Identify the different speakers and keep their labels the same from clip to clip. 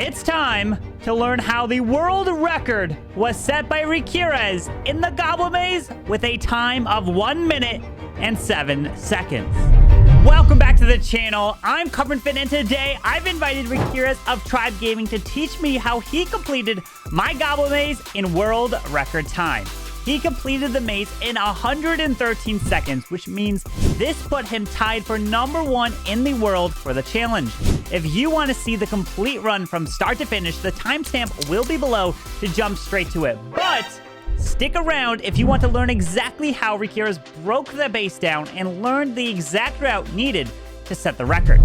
Speaker 1: It's time to learn how the world record was set by Riqirez in the Goblin Maze with a time of 1 minute and 7 seconds. Welcome back to the channel. I'm CarbonFin, and today I've invited Riqirez of Tribe Gaming to teach me how he completed my Goblin Maze in world record time. He completed the maze in 113 seconds, which means this put him tied for #1 in the world for the challenge. If you want to see the complete run from start to finish, the timestamp will be below to jump straight to it. But stick around if you want to learn exactly how Riqirez broke the base down and learned the exact route needed to set the record.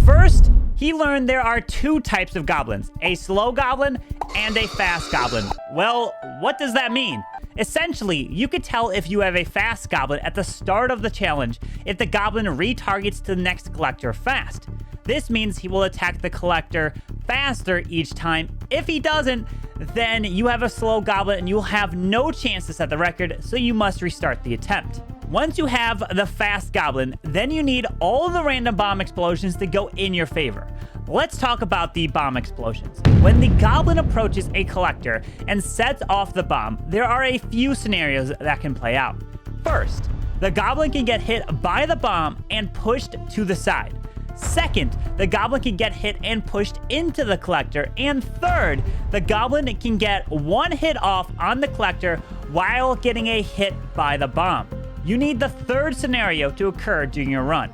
Speaker 1: First, he learned there are 2 types of goblins, a slow goblin and a fast goblin. Well, what does that mean? Essentially, you could tell if you have a fast goblin at the start of the challenge if the goblin retargets to the next collector fast. This means he will attack the collector faster each time. If he doesn't, then you have a slow goblin and you'll have no chance to set the record, so you must restart the attempt. Once you have the fast goblin, then you need all the random bomb explosions to go in your favor. Let's talk about the bomb explosions. When the goblin approaches a collector and sets off the bomb, there are a few scenarios that can play out. First, the goblin can get hit by the bomb and pushed to the side. Second, the goblin can get hit and pushed into the collector. And third, the goblin can get 1 hit off on the collector while getting a hit by the bomb. You need the third scenario to occur during your run.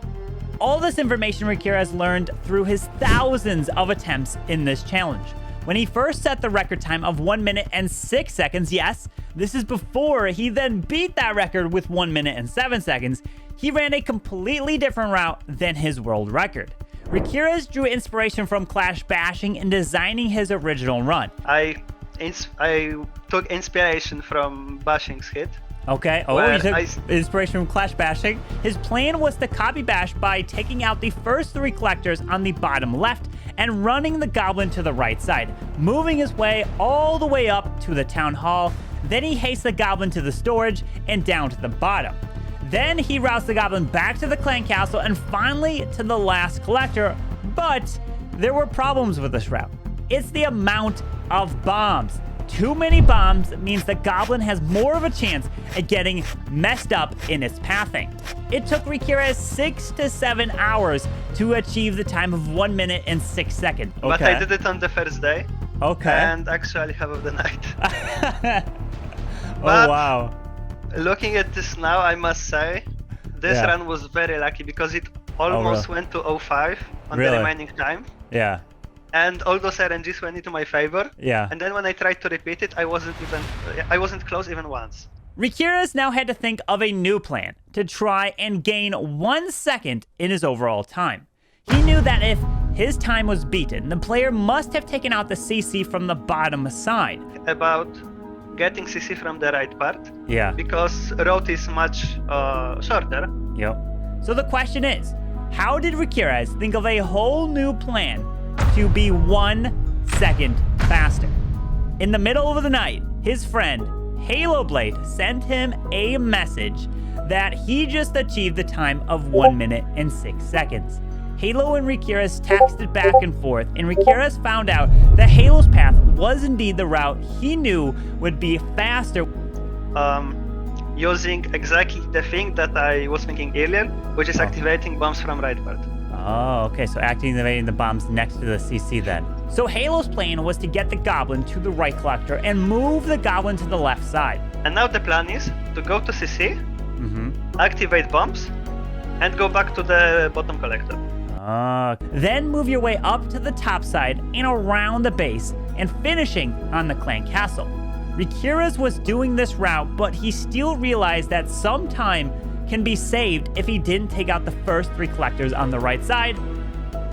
Speaker 1: All this information Riqirez learned through his thousands of attempts in this challenge. When he first set the record time of 1 minute and 6 seconds, yes, this is before he then beat that record with 1 minute and 7 seconds, he ran a completely different route than his world record. Riqirez drew inspiration from Clash Bashing in designing his original run.
Speaker 2: I took inspiration from Bashing's hit.
Speaker 1: Okay, you took inspiration from Clash Bashing. His plan was to copy Bash by taking out the first 3 collectors on the bottom left and running the goblin to the right side, moving his way all the way up to the town hall. Then he hastes the goblin to the storage and down to the bottom. Then he routes the goblin back to the clan castle and finally to the last collector. But there were problems with this route. It's the amount of bombs. Too many bombs means the goblin has more of a chance at getting messed up in its pathing. It took Riqirez 6 to 7 hours to achieve the time of 1 minute and 6 seconds. Okay.
Speaker 2: But I did it on the first day.
Speaker 1: Okay.
Speaker 2: And actually half of the night.
Speaker 1: Oh, wow.
Speaker 2: Looking at this now, I must say, this run was very lucky because it almost went to 05 on the remaining time.
Speaker 1: Yeah.
Speaker 2: And all those RNGs went into my favor.
Speaker 1: Yeah.
Speaker 2: And then when I tried to repeat it, I wasn't close even once.
Speaker 1: Riqirez now had to think of a new plan to try and gain 1 second in his overall time. He knew that if his time was beaten, the player must have taken out the CC from the bottom side.
Speaker 2: About getting CC from the right part.
Speaker 1: Yeah.
Speaker 2: Because road is much shorter.
Speaker 1: Yep. So the question is, how did Riqirez think of a whole new plan to be 1 second faster? In the middle of the night, his friend Halo Blade sent him a message that he just achieved the time of 1 minute and 6 seconds. Halo and Riqirez texted back and forth, and Riqirez found out that Halo's path was indeed the route he knew would be faster.
Speaker 2: Using exactly the thing that I was thinking earlier, which is activating bombs from right part.
Speaker 1: Oh, okay, so activating the bombs next to the CC then. So Halo's plan was to get the goblin to the right collector and move the goblin to the left side.
Speaker 2: And now the plan is to go to CC, activate bombs, and go back to the bottom collector.
Speaker 1: Then move your way up to the top side and around the base and finishing on the clan castle. Riqirez was doing this route, but he still realized that some time can be saved if he didn't take out the first 3 collectors on the right side.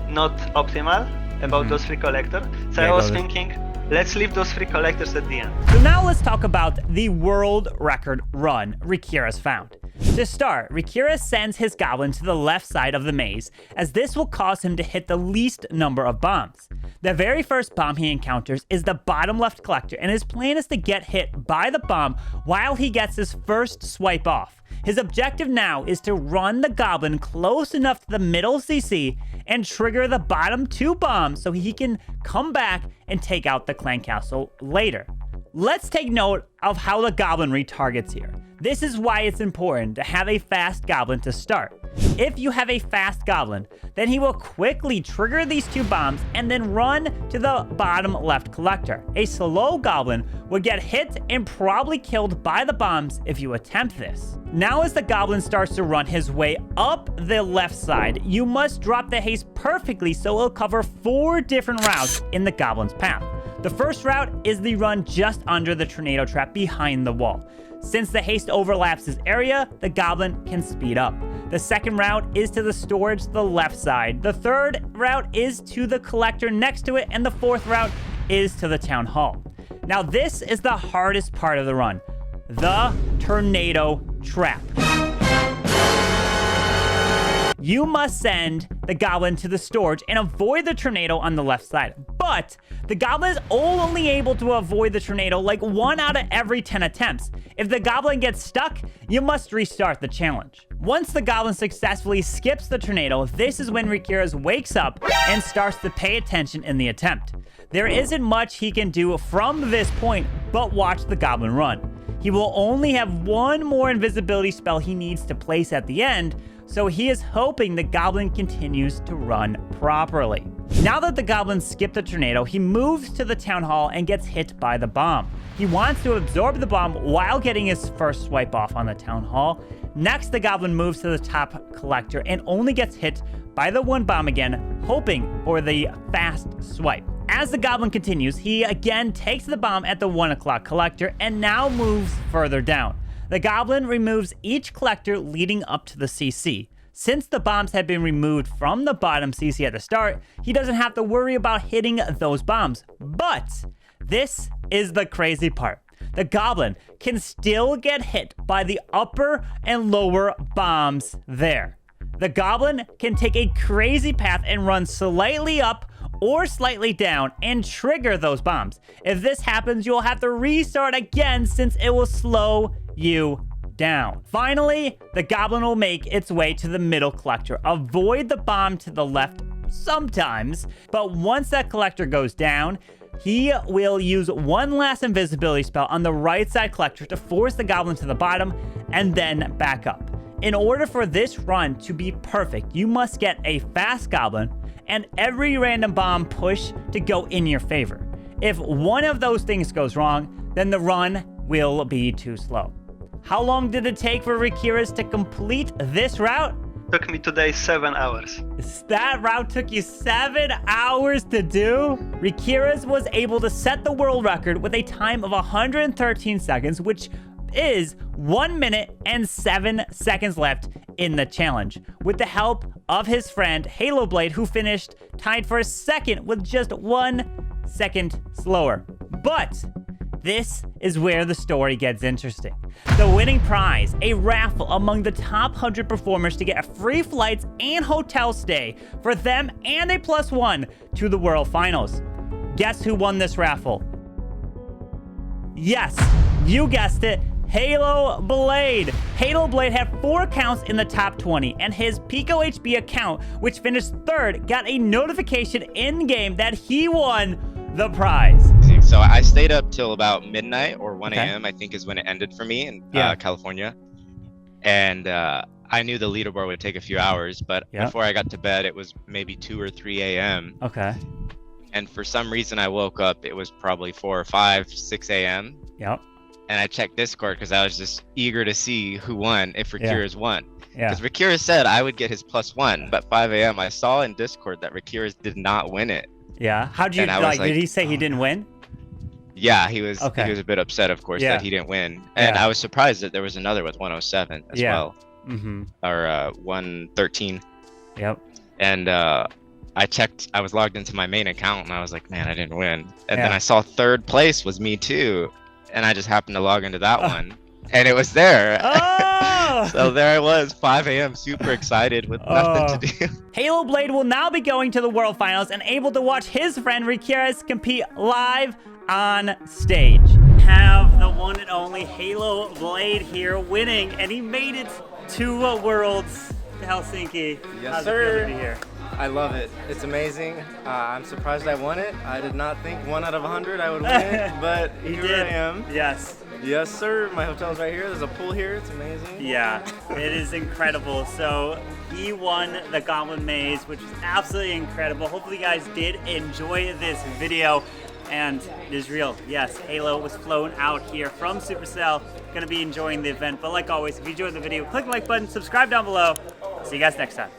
Speaker 2: Not optimal about those 3 collectors. So I was thinking, let's leave those 3 collectors at the end.
Speaker 1: So now let's talk about the world record run Riqirez found. To start, Riqirez sends his goblin to the left side of the maze, as this will cause him to hit the least number of bombs. The very first bomb he encounters is the bottom left collector, and his plan is to get hit by the bomb while he gets his first swipe off. His objective now is to run the Goblin close enough to the middle CC and trigger the bottom 2 bombs so he can come back and take out the clan castle later. Let's take note of how the Goblin retargets here. This is why it's important to have a fast Goblin to start. If you have a fast Goblin, then he will quickly trigger these 2 bombs and then run to the bottom left collector. A slow Goblin would get hit and probably killed by the bombs if you attempt this. Now as the Goblin starts to run his way up the left side, you must drop the haste perfectly so it'll cover 4 different routes in the Goblin's path. The first route is the run just under the tornado trap behind the wall. Since the haste overlaps this area, the Goblin can speed up. The second route is to the storage to the left side. The third route is to the collector next to it, and the fourth route is to the town hall. Now this is the hardest part of the run, the tornado trap. You must send the Goblin to the storage and avoid the tornado on the left side. But the Goblin is only able to avoid the tornado like 1 out of every 10 attempts. If the Goblin gets stuck, you must restart the challenge. Once the Goblin successfully skips the tornado, this is when Riqirez wakes up and starts to pay attention in the attempt. There isn't much he can do from this point, but watch the Goblin run. He will only have 1 more invisibility spell he needs to place at the end, so he is hoping the Goblin continues to run properly. Now that the Goblin skipped the tornado, he moves to the town hall and gets hit by the bomb. He wants to absorb the bomb while getting his first swipe off on the town hall. Next, the Goblin moves to the top collector and only gets hit by the 1 bomb again, hoping for the fast swipe. As the Goblin continues, he again takes the bomb at the 1 o'clock collector and now moves further down. The Goblin removes each collector leading up to the CC. Since the bombs have been removed from the bottom CC at the start, he doesn't have to worry about hitting those bombs. But this is the crazy part. The Goblin can still get hit by the upper and lower bombs there. The Goblin can take a crazy path and run slightly up or slightly down and trigger those bombs. If this happens, you'll have to restart again since it will slow you down. Finally, the Goblin will make its way to the middle collector. Avoid the bomb to the left sometimes, but once that collector goes down, he will use 1 last invisibility spell on the right side collector to force the Goblin to the bottom and then back up. In order for this run to be perfect, you must get a fast Goblin and every random bomb push to go in your favor. If one of those things goes wrong, then the run will be too slow. How long did it take for Riqirez to complete this route?
Speaker 2: Took me today 7 hours.
Speaker 1: That route took you 7 hours to do? Riqirez was able to set the world record with a time of 113 seconds, which is 1 minute and 7 seconds left in the challenge, with the help of his friend Halo Blade, who finished tied for second with just 1 second slower. But this is where the story gets interesting. The winning prize, a raffle among the top 100 performers to get free flights and hotel stay for them and a +1 to the World Finals. Guess who won this raffle? Yes, you guessed it, Halo Blade. Halo Blade had 4 accounts in the top 20, and his Pico HB account, which finished 3rd, got a notification in-game that he won the prize.
Speaker 3: So I stayed up till about midnight or 1 a.m. I think is when it ended for me in California. And I knew the leaderboard would take a few hours, but before I got to bed, it was maybe 2 or 3 a.m.
Speaker 1: Okay.
Speaker 3: And for some reason, I woke up, it was probably 4 or 5, 6 a.m.
Speaker 1: Yep.
Speaker 3: And I checked Discord because I was just eager to see who won, if Riqirez won.
Speaker 1: Yeah.
Speaker 3: Because Riqirez said I would get his +1, but 5 a.m. I saw in Discord that Riqirez did not win it.
Speaker 1: Yeah. How'd you like? Did he say he didn't win?
Speaker 3: Yeah, he was. Okay. He was a bit upset, of course, that he didn't win, and I was surprised that there was another with 107 as well, or 113.
Speaker 1: Yep.
Speaker 3: And I checked. I was logged into my main account, and I was like, man, I didn't win. And then I saw 3rd place was me too, and I just happened to log into that one, and it was there.
Speaker 1: Oh!
Speaker 3: So there I was, 5 a.m., super excited with nothing to do.
Speaker 1: Halo Blade will now be going to the World Finals and able to watch his friend Riqirez compete live on stage. have the one and only Halo Blade here winning, and he made it to Worlds to Helsinki.
Speaker 4: Yes,
Speaker 1: How's
Speaker 4: sir.
Speaker 1: it feel to be here?
Speaker 4: I love it. It's amazing. I'm surprised I won it. I did not think 1 out of 100 I would win it, but here I am.
Speaker 1: Yes.
Speaker 4: Yes, sir. My hotel's right here. There's a pool here. It's amazing.
Speaker 1: Yeah, it is incredible. So he won the Goblin Maze, which is absolutely incredible. Hopefully you guys did enjoy this video. And it is real. Yes, Halo was flown out here from Supercell. Gonna be enjoying the event. But like always, if you enjoyed the video, click the like button, subscribe down below. See you guys next time.